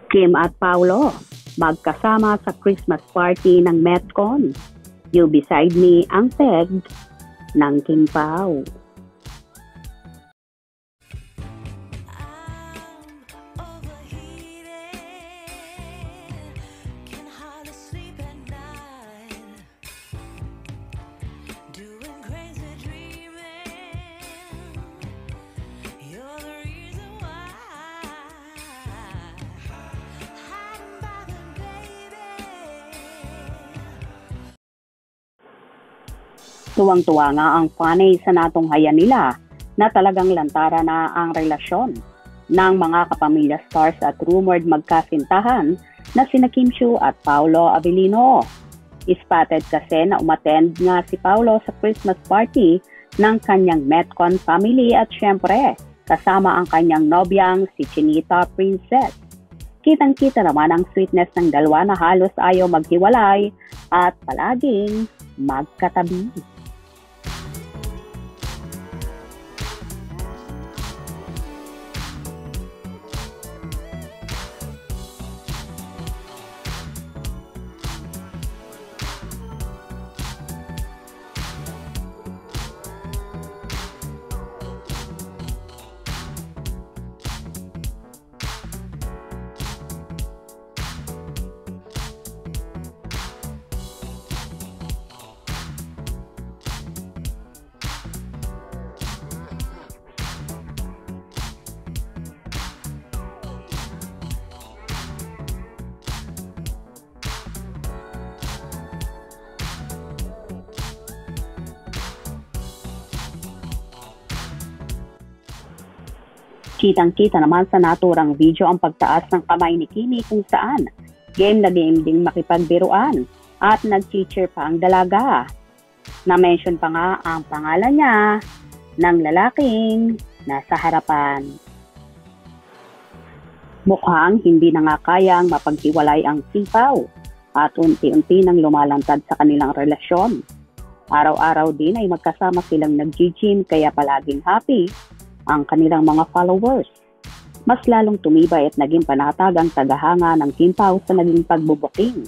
Kim at Paolo, magkasama sa Christmas party ng Metcon. You Beside Me ang peg ng Kim Pao. Tuwang-tuwa nga ang fanay sa natunghayan nila na talagang lantara na ang relasyon ng mga kapamilya stars at rumored magkasintahan na sina Kim Chiu at Paolo Abilino. Spotted kasi na umattend nga si Paolo sa Christmas party ng kanyang Metcon family at syempre kasama ang kanyang nobyang si Chinita Princess. Kitang-kita naman ang sweetness ng dalawa na halos ayaw maghiwalay at palaging magkatabi. Kitang-kita naman sa naturang video ang pagtaas ng kamay ni Kimi kung saan game na game ding makipagbiruan at nag-cheer pa ang dalaga. Na-mention pa nga ang pangalan niya ng lalaking nasa harapan. Mukhang hindi na nga kayang mapaghiwalay ang Kim Pao at unti-unti nang lumalantad sa kanilang relasyon. Araw-araw din ay magkasama silang nag-gym kaya palaging happy ang kanilang mga followers. Mas lalong tumibay at naging panatag ang tagahanga ng Kim Pao sa naging pagbubuking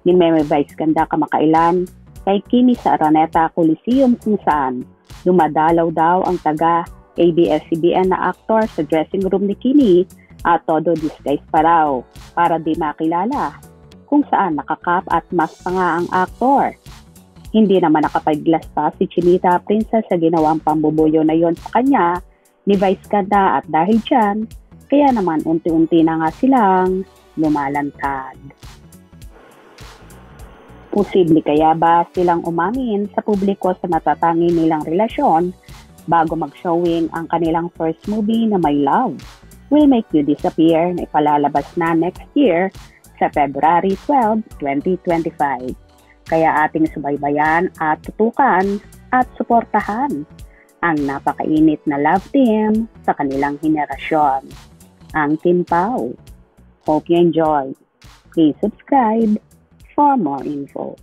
ni Meme Vice Ganda kamakailan kay Kimi sa Araneta Coliseum kung saan dumadalaw daw ang taga ABS-CBN na aktor sa dressing room ni Kimi at todo disguise pa raw para di makilala kung saan nakakap at mas pa nga ang aktor. Hindi naman nakapaglas pa si Chinita Princess sa ginawang pambubuyo na yon sa kanya ni Vice Ganda at dahil dyan, kaya naman unti-unti na nga silang lumalantad. Posible kaya ba silang umamin sa publiko sa natatangi nilang relasyon bago mag-showing ang kanilang first movie na My Love Will Make You Disappear na ipalalabas na next year sa February 12, 2025. Kaya ating subaybayan at tutukan at suportahan ang napakainit na love team sa kanilang henerasyon, ang Kim Pao. Hope you enjoy. Please subscribe for more info.